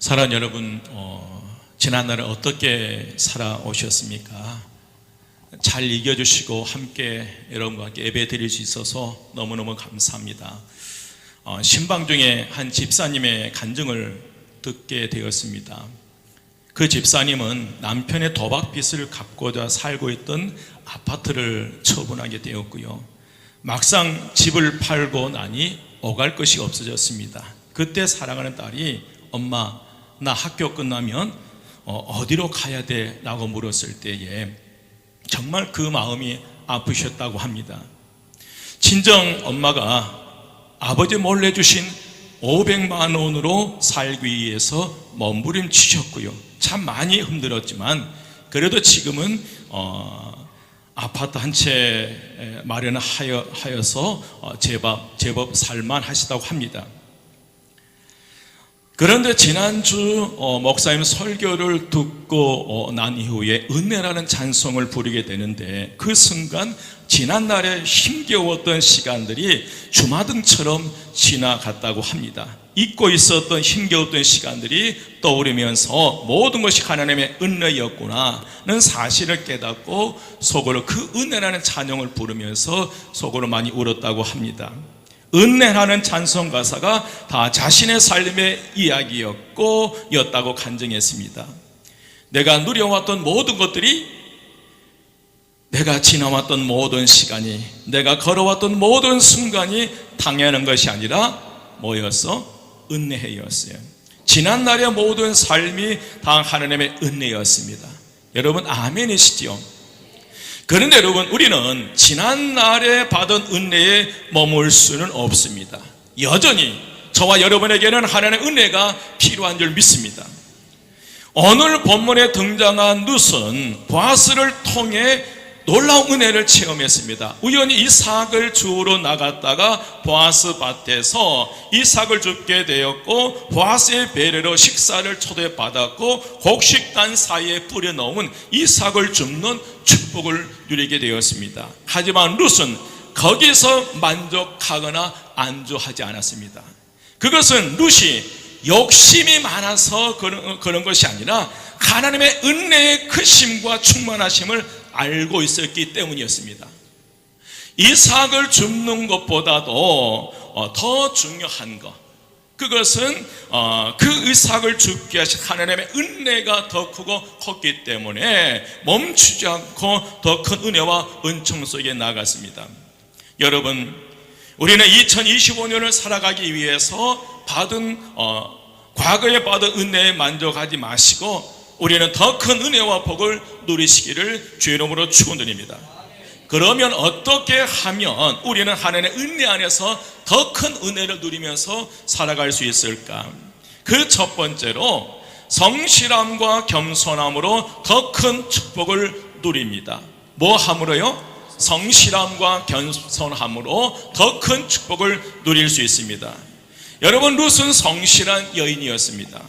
사랑하는 여러분, 지난날에 어떻게 살아오셨습니까? 잘 이겨주시고 함께 여러분과 함께 예배 드릴 수 있어서 너무너무 감사합니다. 신방 중에 한 집사님의 간증을 듣게 되었습니다. 그 집사님은 남편의 도박빚을 갚고자 살고 있던 아파트를 처분하게 되었고요. 막상 집을 팔고 나니 오갈 것이 없어졌습니다. 그때 사랑하는 딸이 엄마, 나 학교 끝나면 어디로 가야 돼? 라고 물었을 때에 정말 그 마음이 아프셨다고 합니다. 친정 엄마가 아버지 몰래 주신 500만 원으로 살기 위해서 몸부림치셨고요. 참 많이 힘들었지만 그래도 지금은 아파트 한 채 마련하여서 제법 살만하시다고 합니다. 그런데 지난주 목사님 설교를 듣고 난 이후에 은혜라는 찬송을 부르게 되는데 그 순간 지난날에 힘겨웠던 시간들이 주마등처럼 지나갔다고 합니다. 잊고 있었던 힘겨웠던 시간들이 떠오르면서 모든 것이 하나님의 은혜였구나는 사실을 깨닫고 속으로 그 은혜라는 찬양을 부르면서 속으로 많이 울었다고 합니다. 은혜라는 찬송 가사가 다 자신의 삶의 이야기였다고 간증했습니다. 내가 누려왔던 모든 것들이, 내가 지나왔던 모든 시간이, 내가 걸어왔던 모든 순간이 당연한 것이 아니라 뭐였어? 은혜였어요. 지난날의 모든 삶이 다 하나님의 은혜였습니다. 여러분 아멘이시죠? 그런데 여러분, 우리는 지난날에 받은 은혜에 머물 수는 없습니다. 여전히 저와 여러분에게는 하나님의 은혜가 필요한 줄 믿습니다. 오늘 본문에 등장한 룻은 보아스를 통해 놀라운 은혜를 체험했습니다. 우연히 이삭을 주우러 나갔다가 보아스 밭에서 이삭을 줍게 되었고, 보아스의 배려로 식사를 초대받았고, 곡식단 사이에 뿌려놓은 이삭을 줍는 축복을 누리게 되었습니다. 하지만 룻은 거기서 만족하거나 안주하지 않았습니다. 그것은 룻이 욕심이 많아서 그런 것이 아니라 하나님의 은혜의 크심과 충만하심을 알고 있었기 때문이었습니다. 이삭을 줍는 것보다도 더 중요한 것, 그것은 그 이삭을 줍게 하신 하나님의 은혜가 더 크고 컸기 때문에 멈추지 않고 더 큰 은혜와 은총 속에 나갔습니다. 여러분, 우리는 2025년을 살아가기 위해서 과거에 받은 은혜에 만족하지 마시고 우리는 더 큰 은혜와 복을 누리시기를 주의 이름으로 축원드립니다. 그러면 어떻게 하면 우리는 하나님의 은혜 안에서 더 큰 은혜를 누리면서 살아갈 수 있을까? 그 첫 번째로 성실함과 겸손함으로 더 큰 축복을 누립니다. 뭐 함으로요? 성실함과 겸손함으로 더 큰 축복을 누릴 수 있습니다. 여러분, 룻은 성실한 여인이었습니다.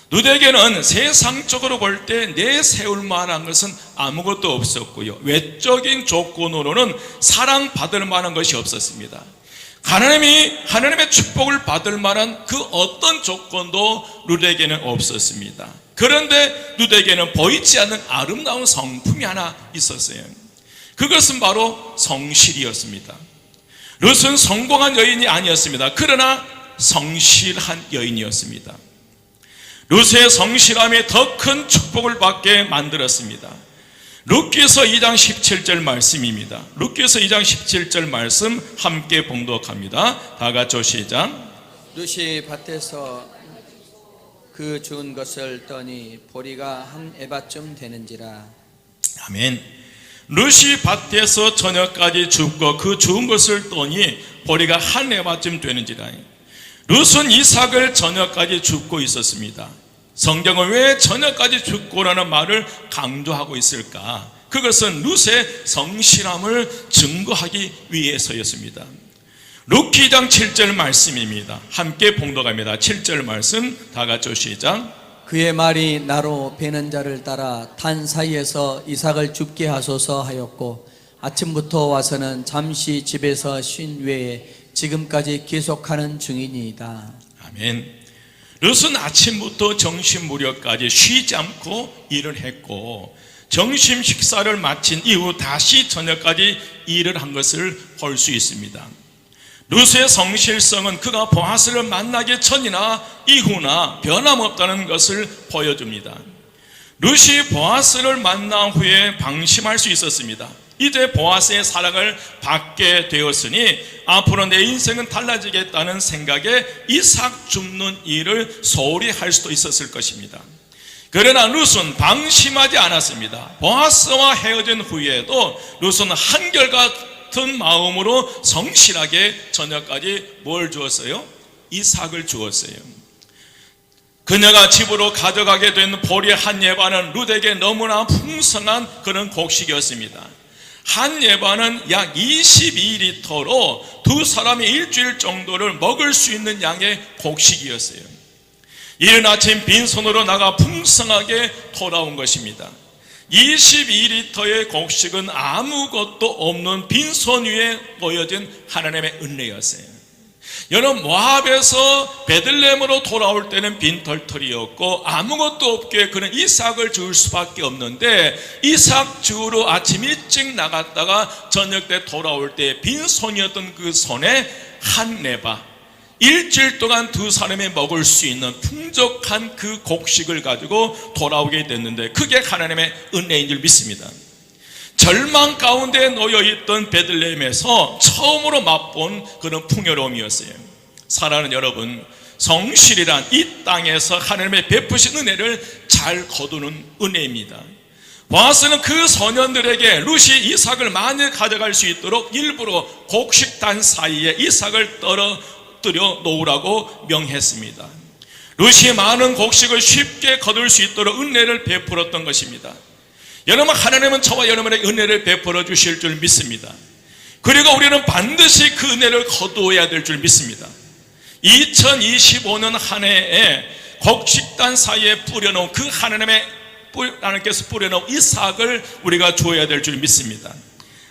룻에게는 세상적으로 볼 때 내세울 만한 것은 아무것도 없었고요, 외적인 조건으로는 사랑받을 만한 것이 없었습니다. 하나님의 축복을 받을 만한 그 어떤 조건도 룻에게는 없었습니다. 그런데 룻에게는 보이지 않는 아름다운 성품이 하나 있었어요. 그것은 바로 성실이었습니다. 룻은 성공한 여인이 아니었습니다. 그러나 성실한 여인이었습니다. 룻의 성실함이 더 큰 축복을 받게 만들었습니다. 룻기서 2장 17절 말씀입니다. 룻기서 2장 17절 말씀 함께 봉독합니다. 다 같이 시작. 룻이 밭에서 그 주운 것을 떠니 보리가 한 에바쯤 되는지라. 아멘. 룻이 밭에서 저녁까지 줍고 그 주운 것을 떠니 보리가 한 에바쯤 되는지라. 룻은 이삭을 저녁까지 줍고 있었습니다. 성경은 왜 저녁까지 줍고라는 말을 강조하고 있을까? 그것은 룻의 성실함을 증거하기 위해서였습니다. 룻기 2장 7절 말씀입니다. 함께 봉독합니다. 7절 말씀 다 같이 시작. 그의 말이 나로 베는 자를 따라 탄 사이에서 이삭을 줍게 하소서 하였고, 아침부터 와서는 잠시 집에서 쉰 외에 지금까지 계속하는 중이니이다. 아멘. 룻은 아침부터 점심 무렵까지 쉬지 않고 일을 했고 점심 식사를 마친 이후 다시 저녁까지 일을 한 것을 볼 수 있습니다. 룻의 성실성은 그가 보아스를 만나기 전이나 이후나 변함없다는 것을 보여줍니다. 룻이 보아스를 만난 후에 방심할 수 있었습니다. 이제 보아스의 사랑을 받게 되었으니 앞으로 내 인생은 달라지겠다는 생각에 이삭 줍는 일을 소홀히 할 수도 있었을 것입니다. 그러나 룻은 방심하지 않았습니다. 보아스와 헤어진 후에도 룻은 한결같은 마음으로 성실하게 저녁까지 뭘 주었어요? 이삭을 주었어요. 그녀가 집으로 가져가게 된 보리 한 예반은 룻에게 너무나 풍성한 그런 곡식이었습니다. 한 예반은 약 22리터로 두 사람이 일주일 정도를 먹을 수 있는 양의 곡식이었어요. 이른 아침 빈손으로 나가 풍성하게 돌아온 것입니다. 22리터의 곡식은 아무것도 없는 빈손 위에 놓여진 하나님의 은혜였어요. 여러분, 모압에서 베들레헴으로 돌아올 때는 빈털털이었고 아무것도 없게 그는 이삭을 줄 수밖에 없는데, 이삭 주우러 아침 일찍 나갔다가 저녁 때 돌아올 때 빈손이었던 그 손에 한 네바, 일주일 동안 두 사람이 먹을 수 있는 풍족한 그 곡식을 가지고 돌아오게 됐는데, 그게 하나님의 은혜인 줄 믿습니다. 절망 가운데 놓여있던 베들레헴에서 처음으로 맛본 그런 풍요로움이었어요. 사랑하는 여러분, 성실이란 이 땅에서 하나님의 베푸신 은혜를 잘 거두는 은혜입니다. 보아스는 그 소년들에게 룻이 이삭을 많이 가져갈 수 있도록 일부러 곡식단 사이에 이삭을 떨어뜨려 놓으라고 명했습니다. 룻이 많은 곡식을 쉽게 거둘 수 있도록 은혜를 베풀었던 것입니다. 여러분, 하나님은 저와 여러분의 은혜를 베풀어 주실 줄 믿습니다. 그리고 우리는 반드시 그 은혜를 거두어야 될 줄 믿습니다. 2025년 한 해에 곡식단 사이에 뿌려놓은 그 하나님께서 뿌려놓은 이삭을 우리가 주어야 될 줄 믿습니다.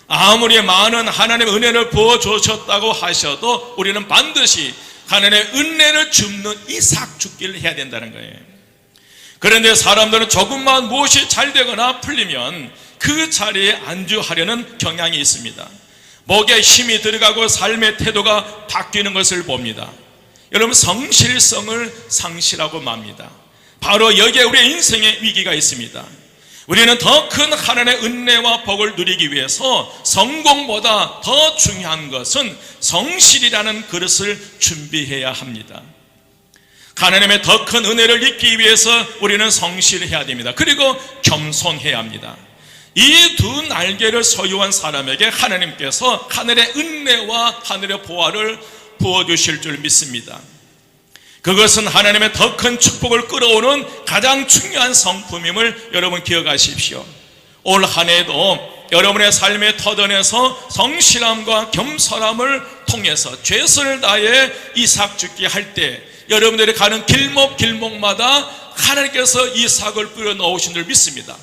아무리 많은 하나님의 은혜를 부어주셨다고 하셔도 우리는 반드시 하나님의 은혜를 줍는 이삭 죽기를 해야 된다는 거예요. 그런데 사람들은 조금만 무엇이 잘 되거나 풀리면 그 자리에 안주하려는 경향이 있습니다. 목에 힘이 들어가고 삶의 태도가 바뀌는 것을 봅니다. 여러분, 성실성을 상실하고 맙니다. 바로 여기에 우리의 인생의 위기가 있습니다. 우리는 더 큰 하나님의 은혜와 복을 누리기 위해서 성공보다 더 중요한 것은 성실이라는 그릇을 준비해야 합니다. 하나님의 더 큰 은혜를 잊기 위해서 우리는 성실해야 됩니다. 그리고 겸손해야 합니다. 이 두 날개를 소유한 사람에게 하나님께서 하늘의 은혜와 하늘의 보화를 부어주실 줄 믿습니다. 그것은 하나님의 더 큰 축복을 끌어오는 가장 중요한 성품임을 여러분 기억하십시오. 올 한 해도 여러분의 삶의 터전에서 성실함과 겸손함을 통해서 최선을 다해 이삭 죽기 할 때 여러분들이 가는 길목마다 하나님께서 이삭을 뿌려 넣으신 줄 믿습니다.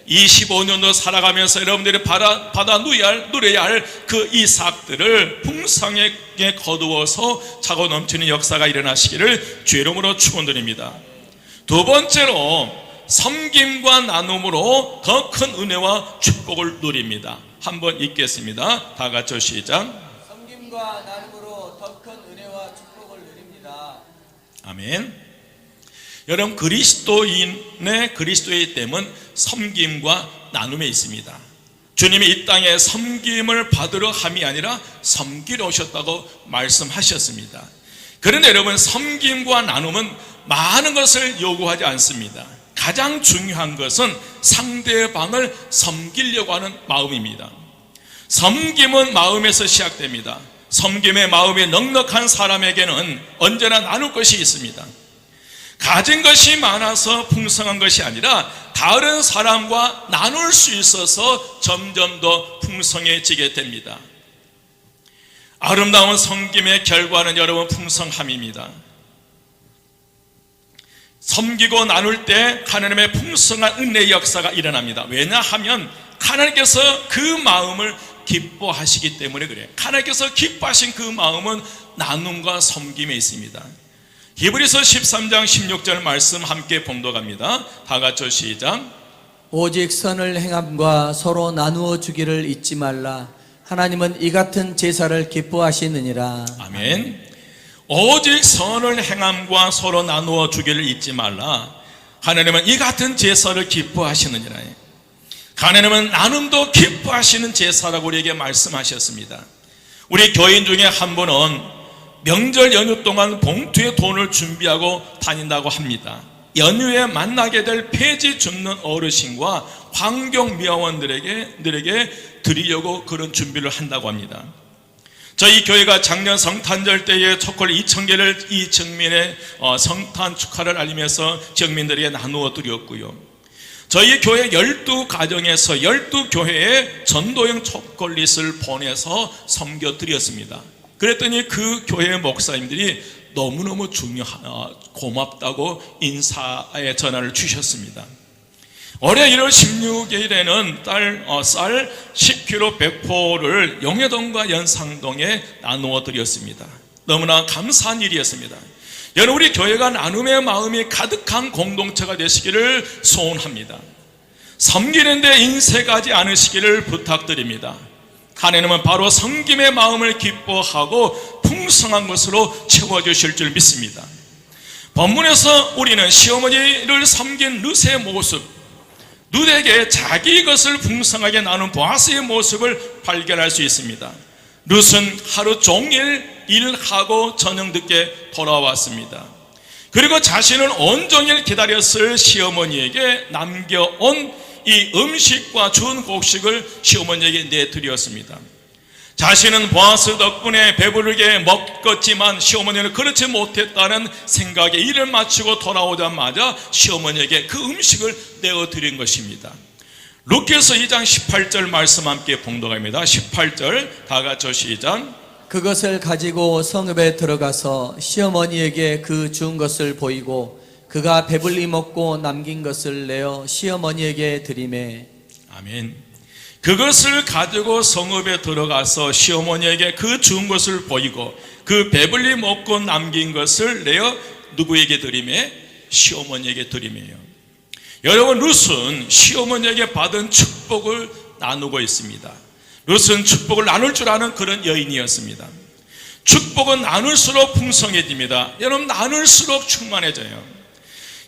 25년도 살아가면서 여러분들이 받아 누려야 할 그 이삭들을 풍성하게 거두어서 차고 넘치는 역사가 일어나시기를 주의 이름으로 축원드립니다. 두 번째로, 섬김과 나눔으로 더 큰 은혜와 축복을 누립니다. 한번 읽겠습니다. 다 같이 시작. 섬김과 나눔으로 더 큰 은혜와 축복을 누립니다. 아멘. 여러분, 그리스도인의 그리스도의 됨은 섬김과 나눔에 있습니다. 주님이 이 땅에 섬김을 받으러 함이 아니라 섬기러 오셨다고 말씀하셨습니다. 그런데 여러분, 섬김과 나눔은 많은 것을 요구하지 않습니다. 가장 중요한 것은 상대방을 섬기려고 하는 마음입니다. 섬김은 마음에서 시작됩니다. 섬김의 마음이 넉넉한 사람에게는 언제나 나눌 것이 있습니다. 가진 것이 많아서 풍성한 것이 아니라 다른 사람과 나눌 수 있어서 점점 더 풍성해지게 됩니다. 아름다운 섬김의 결과는 여러분 풍성함입니다. 섬기고 나눌 때 하나님의 풍성한 은혜의 역사가 일어납니다. 왜냐하면 하나님께서 그 마음을 기뻐하시기 때문에 그래요. 하나님께서 기뻐하신 그 마음은 나눔과 섬김에 있습니다. 히브리서 13장 16절 말씀 함께 봉독합니다. 다 같이 시작. 오직 선을 행함과 서로 나누어 주기를 잊지 말라. 하나님은 이 같은 제사를 기뻐하시느니라. 아멘. 오직 선을 행함과 서로 나누어 주기를 잊지 말라. 하나님은 이 같은 제사를 기뻐하시느니라. 하나님은 나눔도 기뻐하시는 제사라고 우리에게 말씀하셨습니다. 우리 교인 중에 한 분은 명절 연휴 동안 봉투에 돈을 준비하고 다닌다고 합니다. 연휴에 만나게 될 폐지 줍는 어르신과 환경미화원들에게 드리려고 그런 준비를 한다고 합니다. 저희 교회가 작년 성탄절 때에 초콜릿 2,000개를 이 정민의 성탄 축하를 알리면서 정민들에게 나누어 드렸고요. 저희 교회 12가정에서 12교회에 전도형 초콜릿을 보내서 섬겨드렸습니다. 그랬더니 그 교회 목사님들이 너무너무 고맙다고 인사의 전화를 주셨습니다. 올해 1월 16일에는 쌀 10kg 배포를 용해동과 연상동에 나누어 드렸습니다. 너무나 감사한 일이었습니다. 여러분, 우리 교회가 나눔의 마음이 가득한 공동체가 되시기를 소원합니다. 섬기는 데 인색하지 않으시기를 부탁드립니다. 하나님은 바로 섬김의 마음을 기뻐하고 풍성한 것으로 채워주실 줄 믿습니다. 본문에서 우리는 시어머니를 섬긴 룻의 모습, 룻에게 자기 것을 풍성하게 나눈 보아스의 모습을 발견할 수 있습니다. 룻은 하루 종일 일하고 저녁 늦게 돌아왔습니다. 그리고 자신을 온종일 기다렸을 시어머니에게 남겨온 이 음식과 좋은 곡식을 시어머니에게 내드렸습니다. 자신은 보아스 덕분에 배부르게 먹었지만 시어머니는 그렇지 못했다는 생각에 일을 마치고 돌아오자마자 시어머니에게 그 음식을 내어드린 것입니다. 룻기서 2장 18절 말씀 함께 봉독합니다. 18절 다 같이 시작. 그것을 가지고 성읍에 들어가서 시어머니에게 그 준 것을 보이고 그가 배불리 먹고 남긴 것을 내어 시어머니에게 드리매. 아멘. 그것을 가지고 성읍에 들어가서 시어머니에게 그 준 것을 보이고 그 배불리 먹고 남긴 것을 내어 누구에게 드리매? 시어머니에게 드리매요. 여러분, 룻은 시어머니에게 받은 축복을 나누고 있습니다. 룻은 축복을 나눌 줄 아는 그런 여인이었습니다. 축복은 나눌수록 풍성해집니다. 여러분, 나눌수록 충만해져요.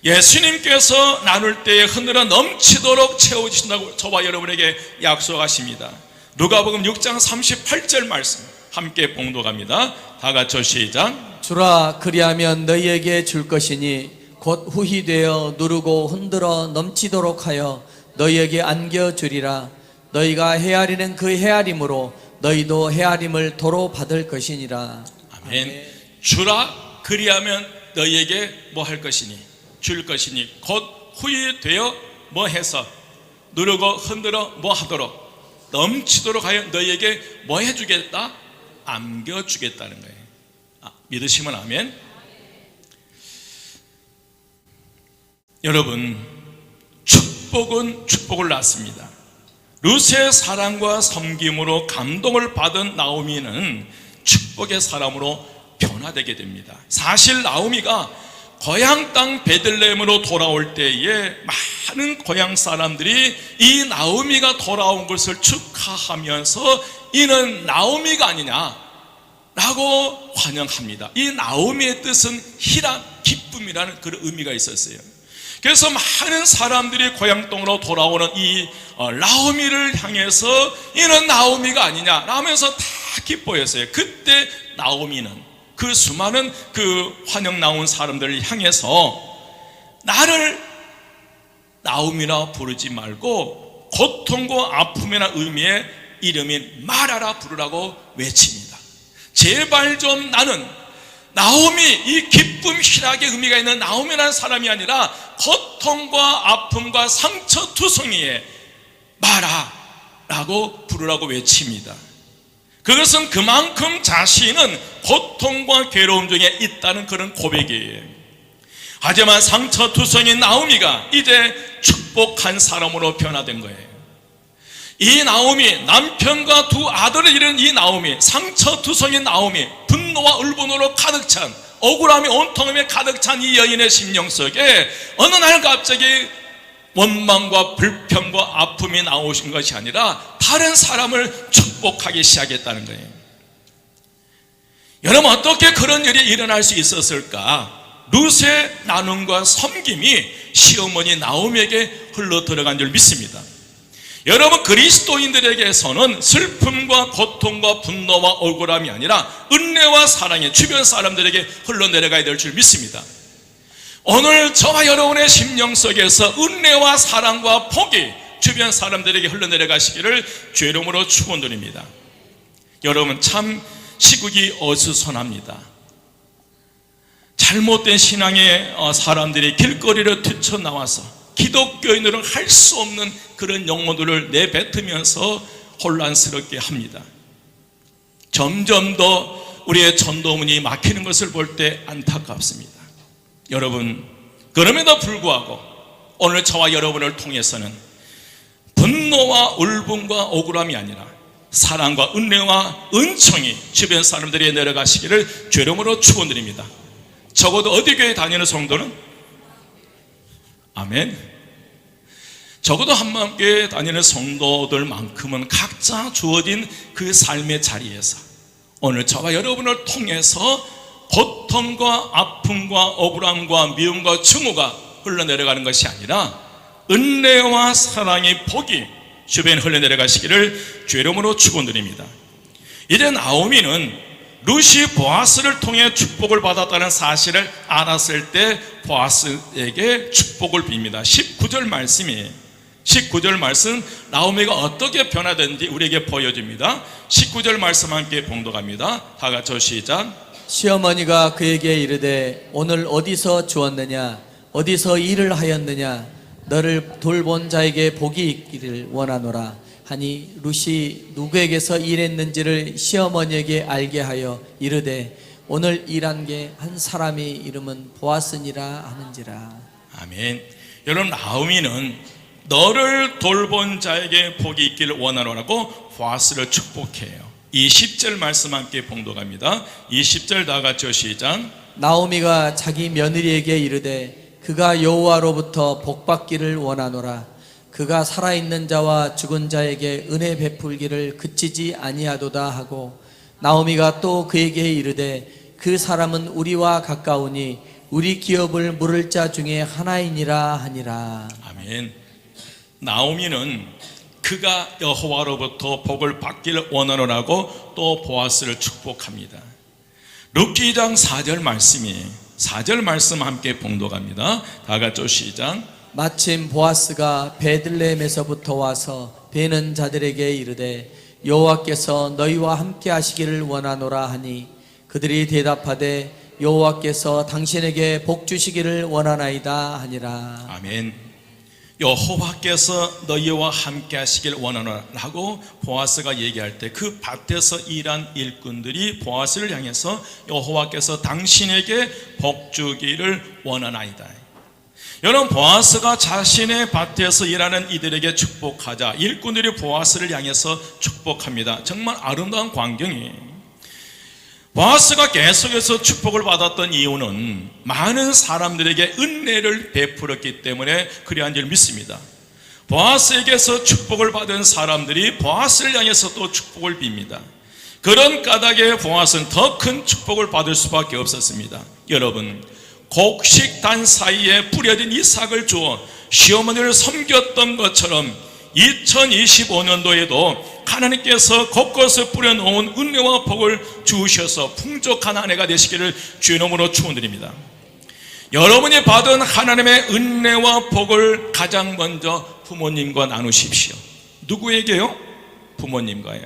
예수님께서 나눌 때에 흔들어 넘치도록 채워주신다고 저와 여러분에게 약속하십니다. 누가복음 6장 38절 말씀 함께 봉독합니다. 다 같이 시작. 주라, 그리하면 너희에게 줄 것이니 곧 후히 되어 누르고 흔들어 넘치도록 하여 너희에게 안겨주리라. 너희가 헤아리는 그 헤아림으로 너희도 헤아림을 도로 받을 것이니라. 아멘. 주라, 그리하면 너희에게 뭐 할 것이니, 줄 것이니, 곧 후히 되어 뭐 해서 누르고 흔들어 뭐 하도록 넘치도록 하여 너희에게 뭐 해주겠다? 안겨주겠다는 거예요. 믿으시면 아멘. 여러분, 축복은 축복을 낳습니다. 룻의 사랑과 섬김으로 감동을 받은 나오미는 축복의 사람으로 변화되게 됩니다. 사실 나오미가 고향 땅 베들레헴으로 돌아올 때에 많은 고향 사람들이 이 나오미가 돌아온 것을 축하하면서 이는 나오미가 아니냐라고 환영합니다. 이 나오미의 뜻은 희락, 기쁨이라는 그런 의미가 있었어요. 그래서 많은 사람들이 고향 땅으로 돌아오는 이 나오미를 향해서 이는 나오미가 아니냐 하면서 다 기뻐했어요. 그때 나오미는 그 수많은 그 환영 나온 사람들을 향해서 나를 나오미라 부르지 말고 고통과 아픔이나 의미의 이름인 마라라 부르라고 외칩니다. 제발 좀 나는 나오미, 이 기쁨, 희락의 의미가 있는 나오미라는 사람이 아니라 고통과 아픔과 상처 투성이에 마라라고 부르라고 외칩니다. 그것은 그만큼 자신은 고통과 괴로움 중에 있다는 그런 고백이에요. 하지만 상처투성인 나오미가 이제 축복한 사람으로 변화된 거예요. 이 나오미, 남편과 두 아들을 잃은 이 나오미, 상처투성인 나오미, 분노와 울분으로 가득 찬 억울함이 온통에 가득 찬 이 여인의 심령 속에 어느 날 갑자기 원망과 불평과 아픔이 나오신 것이 아니라 다른 사람을 축복하기 시작했다는 거예요. 여러분, 어떻게 그런 일이 일어날 수 있었을까? 룻의 나눔과 섬김이 시어머니 나오미에게 흘러 들어간 줄 믿습니다. 여러분, 그리스도인들에게서는 슬픔과 고통과 분노와 억울함이 아니라 은혜와 사랑이 주변 사람들에게 흘러내려가야 될 줄 믿습니다. 오늘 저와 여러분의 심령 속에서 은혜와 사랑과 복이 주변 사람들에게 흘러내려가시기를 주의 이름으로 축원드립니다. 여러분, 참 시국이 어수선합니다. 잘못된 신앙의 사람들이 길거리를 뛰쳐나와서 기독교인으로는 할 수 없는 그런 용어들을 내뱉으면서 혼란스럽게 합니다. 점점 더 우리의 전도문이 막히는 것을 볼 때 안타깝습니다. 여러분, 그럼에도 불구하고 오늘 저와 여러분을 통해서는 분노와 울분과 억울함이 아니라 사랑과 은혜와 은총이 주변 사람들에게 내려가시기를 주의 이름으로 축원드립니다. 적어도 어디 교회 다니는 성도는 아멘. 적어도 한마음교회 다니는 성도들만큼은 각자 주어진 그 삶의 자리에서 오늘 저와 여러분을 통해서 고통과 아픔과 억울함과 미움과 증오가 흘러내려가는 것이 아니라 은혜와 사랑의 복이 주변에 흘러내려가시기를 주의 이름으로 축원드립니다. 이제 나오미는 룻이 보아스를 통해 축복을 받았다는 사실을 알았을 때 보아스에게 축복을 빕니다. 19절 말씀이에요. 19절 말씀, 나오미가 어떻게 변화되는지 우리에게 보여줍니다. 19절 말씀 함께 봉독합니다. 다 같이 시작. 시어머니가 그에게 이르되 오늘 어디서 주었느냐 어디서 일을 하였느냐 너를 돌본 자에게 복이 있기를 원하노라 하니 룻이 누구에게서 일했는지를 시어머니에게 알게 하여 이르되 오늘 일한 게 한 사람이 이름은 보아스니라 하는지라. 아멘. 여러분, 나오미는 너를 돌본 자에게 복이 있기를 원하노라고 보아스를 축복해요. 20절 말씀 함께 봉독합니다. 20절 다 같이 시작. 나오미가 자기 며느리에게 이르되 그가 여호와로부터 복받기를 원하노라. 그가 살아있는 자와 죽은 자에게 은혜 베풀기를 그치지 아니하도다 하고 나오미가 또 그에게 이르되 그 사람은 우리와 가까우니 우리 기업을 물을 자 중에 하나이니라 하니라. 아멘. 나오미는 그가 여호와로부터 복을 받기를 원하노라고 또 보아스를 축복합니다. 룻기 2장 4절 말씀이에요. 4절 말씀 함께 봉독합니다. 다 같이 시작. 마침 보아스가 베들레헴에서부터 와서 베는 자들에게 이르되 여호와께서 너희와 함께 하시기를 원하노라 하니 그들이 대답하되 여호와께서 당신에게 복 주시기를 원하나이다 하니라. 아멘. 여호와께서 너희와 함께 하시길 원하노라고 보아스가 얘기할 때 그 밭에서 일한 일꾼들이 보아스를 향해서 여호와께서 당신에게 복 주기를 원하나이다. 여러분, 보아스가 자신의 밭에서 일하는 이들에게 축복하자 일꾼들이 보아스를 향해서 축복합니다. 정말 아름다운 광경이에요. 보아스가 계속해서 축복을 받았던 이유는 많은 사람들에게 은혜를 베풀었기 때문에 그러한 줄 믿습니다. 보아스에게서 축복을 받은 사람들이 보아스를 향해서 또 축복을 빕니다. 그런 까닭에 보아스는 더 큰 축복을 받을 수밖에 없었습니다. 여러분, 곡식단 사이에 뿌려진 이삭을 주어 시어머니를 섬겼던 것처럼 2025년도에도 하나님께서 곳곳에 뿌려놓은 은혜와 복을 주셔서 풍족한 한 해가 되시기를 주의 이름으로 축원드립니다. 여러분이 받은 하나님의 은혜와 복을 가장 먼저 부모님과 나누십시오. 누구에게요? 부모님과요.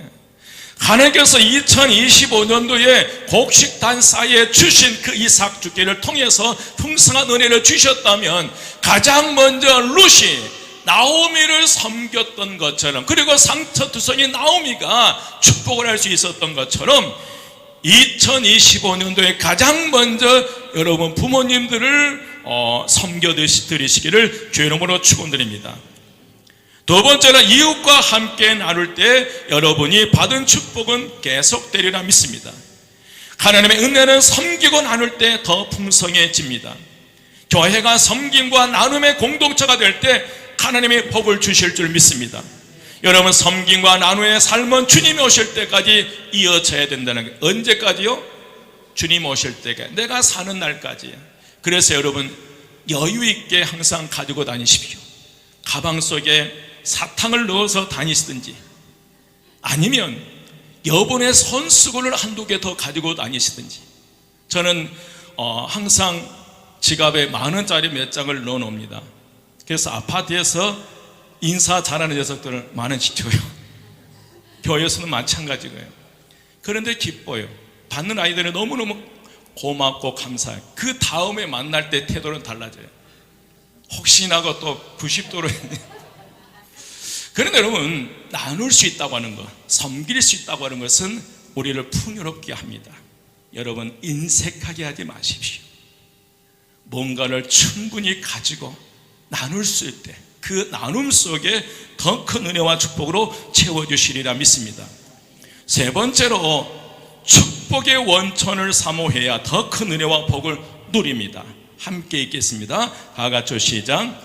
하나님께서 2025년도에 곡식단 사이에 주신 그 이삭 주기를 통해서 풍성한 은혜를 주셨다면 가장 먼저 룻이 나오미를 섬겼던 것처럼, 그리고 상처투성이 나오미가 축복을 할 수 있었던 것처럼 2025년도에 가장 먼저 여러분 부모님들을 섬겨드리시기를 주의 이름으로 축원드립니다. 두 번째는 이웃과 함께 나눌 때 여러분이 받은 축복은 계속되리라 믿습니다. 하나님의 은혜는 섬기고 나눌 때 더 풍성해집니다. 교회가 섬김과 나눔의 공동체가 될 때 하나님의 복을 주실 줄 믿습니다. 여러분, 섬김과 나눔의 삶은 주님이 오실 때까지 이어져야 된다는 거예요. 언제까지요? 주님 오실 때가, 내가 사는 날까지요. 그래서 여러분, 여유 있게 항상 가지고 다니십시오. 가방 속에 사탕을 넣어서 다니시든지, 아니면 여분의 손수건을 한두 개 더 가지고 다니시든지. 저는 항상 지갑에 10,000원짜리 몇 장을 넣어 놓습니다. 그래서 아파트에서 인사 잘하는 녀석들은 10,000원씩 줘요. 교회에서는 마찬가지고요. 그런데 기뻐요. 받는 아이들은 너무너무 고맙고 감사해요. 그 다음에 만날 때 태도는 달라져요. 혹시나 또 90도로 그런데 여러분, 나눌 수 있다고 하는 것, 섬길 수 있다고 하는 것은 우리를 풍요롭게 합니다. 여러분, 인색하게 하지 마십시오. 뭔가를 충분히 가지고 나눌 수 있을 때 그 나눔 속에 더 큰 은혜와 축복으로 채워주시리라 믿습니다. 세 번째로, 축복의 원천을 사모해야 더 큰 은혜와 복을 누립니다. 함께 읽겠습니다. 다 같이 시작.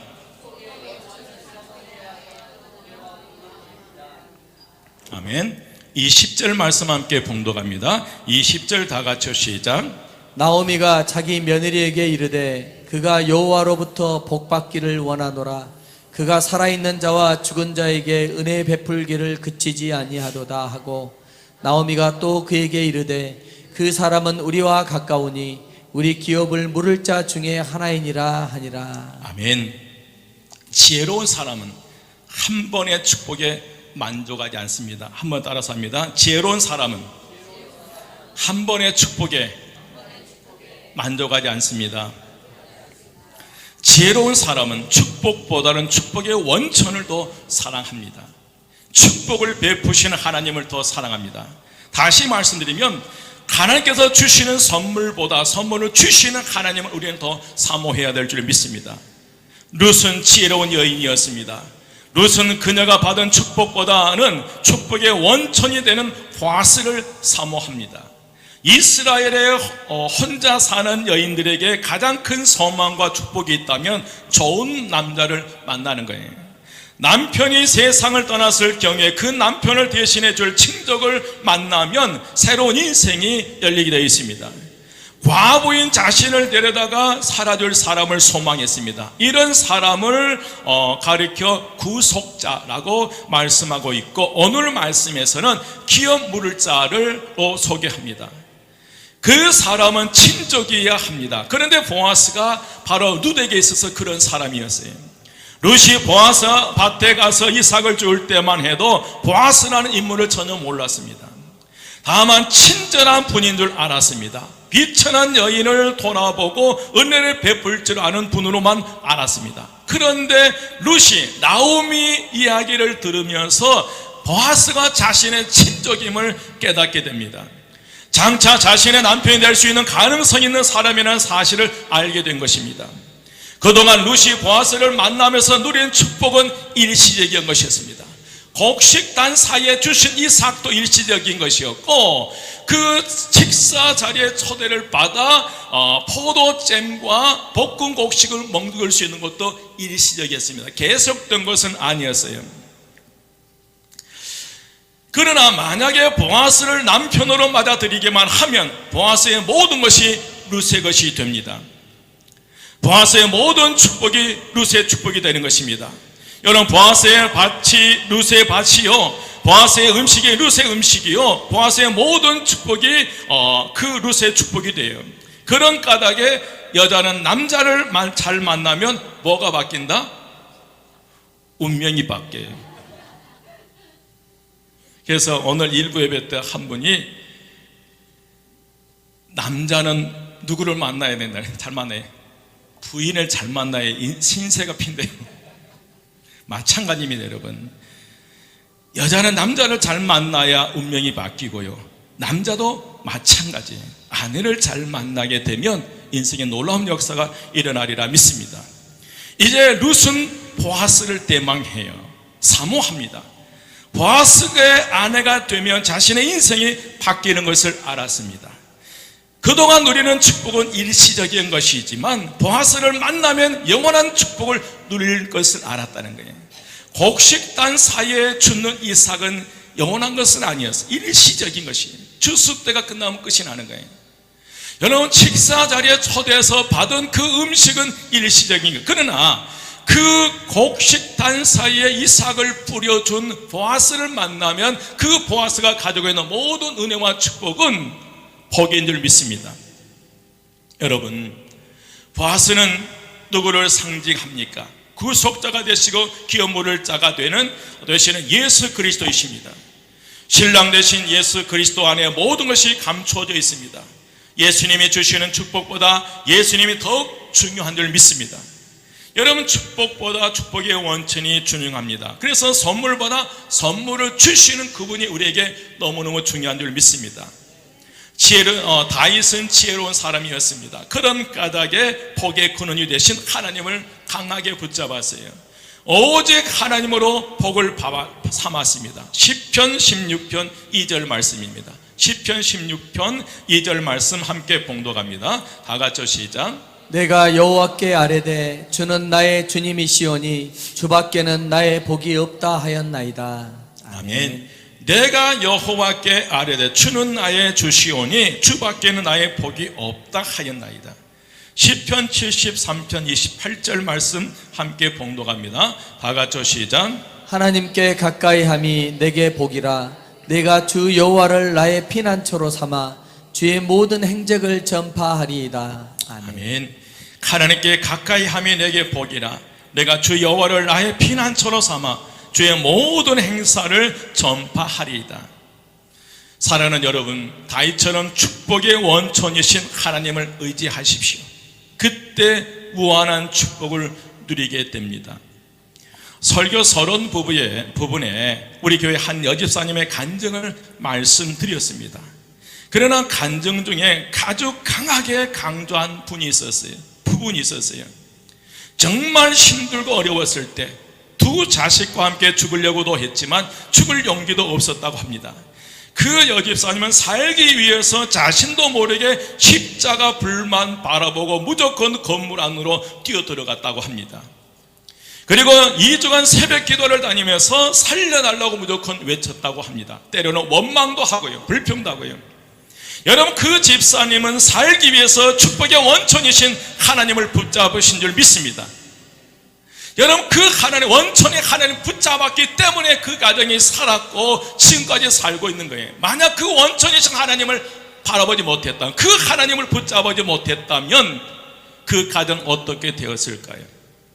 아멘. 이 10절 말씀 함께 봉독합니다. 이 10절 다 같이 시작. 나오미가 자기 며느리에게 이르되 그가 여호와로부터 복받기를 원하노라. 그가 살아있는 자와 죽은 자에게 은혜 베풀기를 그치지 아니하도다 하고, 나오미가 또 그에게 이르되 그 사람은 우리와 가까우니 우리 기업을 물을 자 중에 하나이니라 하니라. 아멘. 지혜로운 사람은 한 번의 축복에 만족하지 않습니다. 한번 따라서 합니다. 지혜로운 사람은 한 번의 축복에 만족하지 않습니다. 지혜로운 사람은 축복보다는 축복의 원천을 더 사랑합니다. 축복을 베푸시는 하나님을 더 사랑합니다. 다시 말씀드리면, 하나님께서 주시는 선물보다 선물을 주시는 하나님을 우리는 더 사모해야 될 줄 믿습니다. 룻은 지혜로운 여인이었습니다. 룻은 그녀가 받은 축복보다는 축복의 원천이 되는 보아스를 사모합니다. 이스라엘에 혼자 사는 여인들에게 가장 큰 소망과 축복이 있다면 좋은 남자를 만나는 거예요. 남편이 세상을 떠났을 경우에 그 남편을 대신해 줄 친족을 만나면 새로운 인생이 열리게 되어 있습니다. 과부인 자신을 데려다가 살아줄 사람을 소망했습니다. 이런 사람을 가리켜 구속자라고 말씀하고 있고, 오늘 말씀에서는 기업 물을 자를 소개합니다. 그 사람은 친족이어야 합니다. 그런데 보아스가 바로 룻에게 있어서 그런 사람이었어요. 룻이 보아스 밭에 가서 이삭을 줄 때만 해도 보아스라는 인물을 전혀 몰랐습니다. 다만 친절한 분인 줄 알았습니다. 비천한 여인을 돌아보고 은혜를 베풀 줄 아는 분으로만 알았습니다. 그런데 룻이 나오미 이야기를 들으면서 보아스가 자신의 친족임을 깨닫게 됩니다. 장차 자신의 남편이 될 수 있는 가능성 있는 사람이라는 사실을 알게 된 것입니다. 그동안 룻이 보아스를 만나면서 누린 축복은 일시적인 것이었습니다. 곡식단 사이에 주신 이삭도 일시적인 것이었고, 그 식사 자리에 초대를 받아 포도잼과 볶은 곡식을 먹을 수 있는 것도 일시적이었습니다. 계속된 것은 아니었어요. 그러나 만약에 보아스를 남편으로 맞아들이기만 하면 보아스의 모든 것이 룻의 것이 됩니다. 보아스의 모든 축복이 룻의 축복이 되는 것입니다. 여러분, 보아스의 밭이 룻의 밭이요, 보아스의 음식이 룻의 음식이요, 보아스의 모든 축복이 그 룻의 축복이 돼요. 그런 까닭에 여자는 남자를 잘 만나면 뭐가 바뀐다? 운명이 바뀌어요. 그래서 오늘 일부 예배 때 한 분이, 남자는 누구를 만나야 된다, 잘 만나야, 부인을 잘 만나야 신세가 핀대요. 마찬가지입니다. 여러분, 여자는 남자를 잘 만나야 운명이 바뀌고요, 남자도 마찬가지예요. 아내를 잘 만나게 되면 인생의 놀라운 역사가 일어나리라 믿습니다. 이제 룻은 보아스를 대망해요. 사모합니다. 보아스의 아내가 되면 자신의 인생이 바뀌는 것을 알았습니다. 그동안 누리는 축복은 일시적인 것이지만 보아스를 만나면 영원한 축복을 누릴 것을 알았다는 거예요. 곡식단 사이에 죽는 이삭은 영원한 것은 아니었어. 일시적인 것이에요. 주수 때가 끝나면 끝이 나는 거예요. 여러분, 식사 자리에 초대해서 받은 그 음식은 일시적인 거예요. 그러나 그 곡식단 사이에 이삭을 뿌려준 보아스를 만나면 그 보아스가 가지고 있는 모든 은혜와 축복은 복인 줄 믿습니다. 여러분, 보아스는 누구를 상징합니까? 구속자가 되시고 기업 물을 자가 되시는 예수 그리스도이십니다. 신랑 되신 예수 그리스도 안에 모든 것이 감추어져 있습니다. 예수님이 주시는 축복보다 예수님이 더욱 중요한 줄 믿습니다. 여러분, 축복보다 축복의 원천이 중요합니다. 그래서 선물보다 선물을 주시는 그분이 우리에게 너무너무 중요한 줄 믿습니다. 다윗은 지혜로운 사람이었습니다. 그런 까닭에 복의 근원이 되신 하나님을 강하게 붙잡았어요. 오직 하나님으로 복을 삼았습니다. 시편 16편 2절 말씀입니다. 시편 16편 2절 말씀 함께 봉독합니다. 다 같이 시작. 내가 여호와께 아뢰되 주는 나의 주님이시오니 주밖에는 나의 복이 없다 하였나이다. 아멘. 내가 여호와께 아뢰되 주는 나의 주시오니 주밖에는 나의 복이 없다 하였나이다. 시편 73편 28절 말씀 함께 봉독합니다. 다 같이 시작. 하나님께 가까이함이 내게 복이라. 내가 주 여호와를 나의 피난처로 삼아 주의 모든 행적을 전파하리이다. 아멘. 하나님께 가까이함이 내게 복이라. 내가 주 여호와를 나의 피난처로 삼아 주의 모든 행사를 전파하리이다. 사랑하는 여러분, 다윗처럼 축복의 원천이신 하나님을 의지하십시오. 그때 무한한 축복을 누리게 됩니다. 설교 서론 부분에 우리 교회 한 여집사님의 간증을 말씀드렸습니다. 그러나 간증 중에 아주 강하게 강조한 부분이 있었어요. 정말 힘들고 어려웠을 때 두 자식과 함께 죽으려고도 했지만 죽을 용기도 없었다고 합니다. 그 여집사님은 살기 위해서 자신도 모르게 십자가 불만 바라보고 무조건 건물 안으로 뛰어들어갔다고 합니다. 그리고 2주간 새벽 기도를 다니면서 살려달라고 무조건 외쳤다고 합니다. 때로는 원망도 하고요, 불평도 하고요. 여러분, 그 집사님은 살기 위해서 축복의 원천이신 하나님을 붙잡으신 줄 믿습니다. 여러분, 그 하나님, 원천의 하나님 붙잡았기 때문에 그 가정이 살았고 지금까지 살고 있는 거예요. 만약 그 원천이신 하나님을 바라보지 못했다면, 그 하나님을 붙잡지 못했다면 그 가정 어떻게 되었을까요?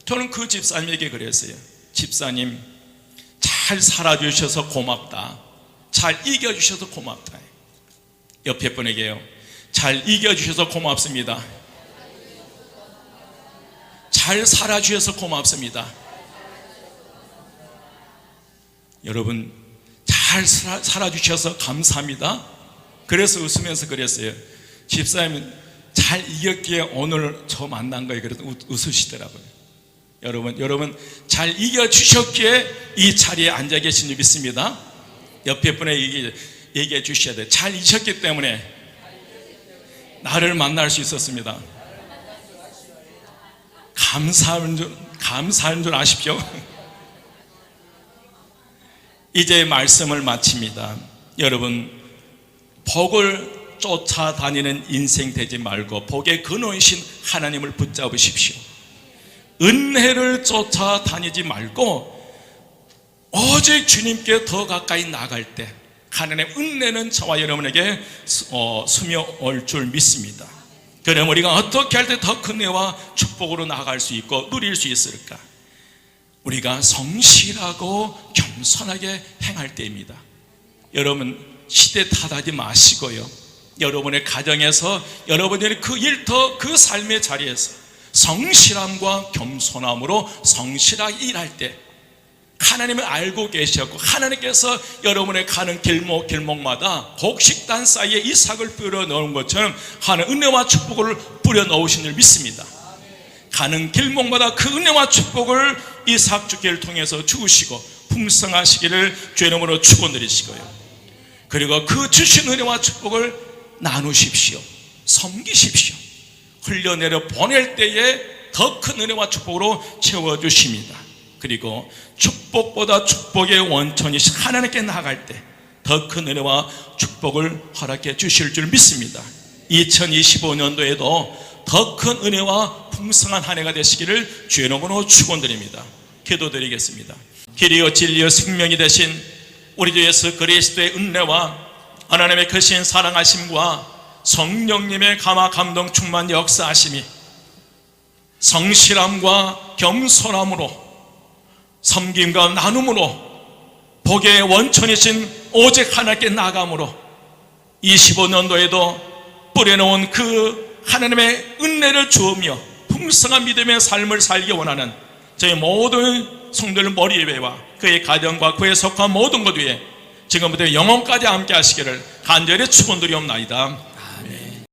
저는 그 집사님에게 그랬어요. 집사님, 잘 살아주셔서 고맙다. 잘 이겨주셔서 고맙다. 옆에 분에게요, 잘 이겨주셔서 고맙습니다. 잘 살아주셔서 고맙습니다. 여러분, 잘 살아주셔서 감사합니다. 그래서 웃으면서 그랬어요. 집사님은 잘 이겼기에 오늘 저 만난 거예요. 그래서 웃으시더라고요. 여러분 잘 이겨주셨기에 이 자리에 앉아 계신 줄 믿습니다. 옆에 분에게 얘기해 주셔야 돼요. 잘 이겼기 때문에 나를 만날 수 있었습니다. 감사한 줄 아십시오. 이제 말씀을 마칩니다. 여러분, 복을 쫓아다니는 인생 되지 말고 복의 근원이신 하나님을 붙잡으십시오. 은혜를 쫓아다니지 말고 오직 주님께 더 가까이 나갈 때 하나님의 은혜는 저와 여러분에게 스며올 줄 믿습니다. 그럼 우리가 어떻게 할 때 더 큰 은혜와 축복으로 나아갈 수 있고 누릴 수 있을까? 우리가 성실하고 겸손하게 행할 때입니다. 여러분, 시대 탓하지 마시고요, 여러분의 가정에서 여러분들이 그 일터 그 삶의 자리에서 성실함과 겸손함으로 성실하게 일할 때 하나님을 알고 계셨고 하나님께서 여러분의 가는 길목마다 곡식단 사이에 이삭을 뿌려 넣은 것처럼 하나님 은혜와 축복을 뿌려 넣으신 줄 믿습니다. 가는 길목마다 그 은혜와 축복을 이삭 주기를 통해서 주시고 풍성하시기를 주의 이름으로 축원드리시고요, 그리고 그 주신 은혜와 축복을 나누십시오. 섬기십시오. 흘려내려 보낼 때에 더 큰 은혜와 축복으로 채워주십니다. 그리고 축복보다 축복의 원천이신 하나님께 나아갈 때 더 큰 은혜와 축복을 허락해 주실 줄 믿습니다. 2025년도에도 더 큰 은혜와 풍성한 한 해가 되시기를 주의 이름으로 축원드립니다. 기도드리겠습니다. 길이요 진리요 생명이 되신 우리 주 예수 그리스도의 은혜와 하나님의 크신 사랑하심과 성령님의 감화 감동 충만 역사하심이 성실함과 겸손함으로 섬김과 나눔으로 복의 원천이신 오직 하나님께 나아감으로 25년도에도 뿌려놓은 그 하나님의 은혜를 주으며 풍성한 믿음의 삶을 살기 원하는 저희 모든 성도들 머리 위에와 그의 가정과 그에 속한 모든 것 위에 지금부터 영원까지 함께 하시기를 간절히 축원드리옵나이다.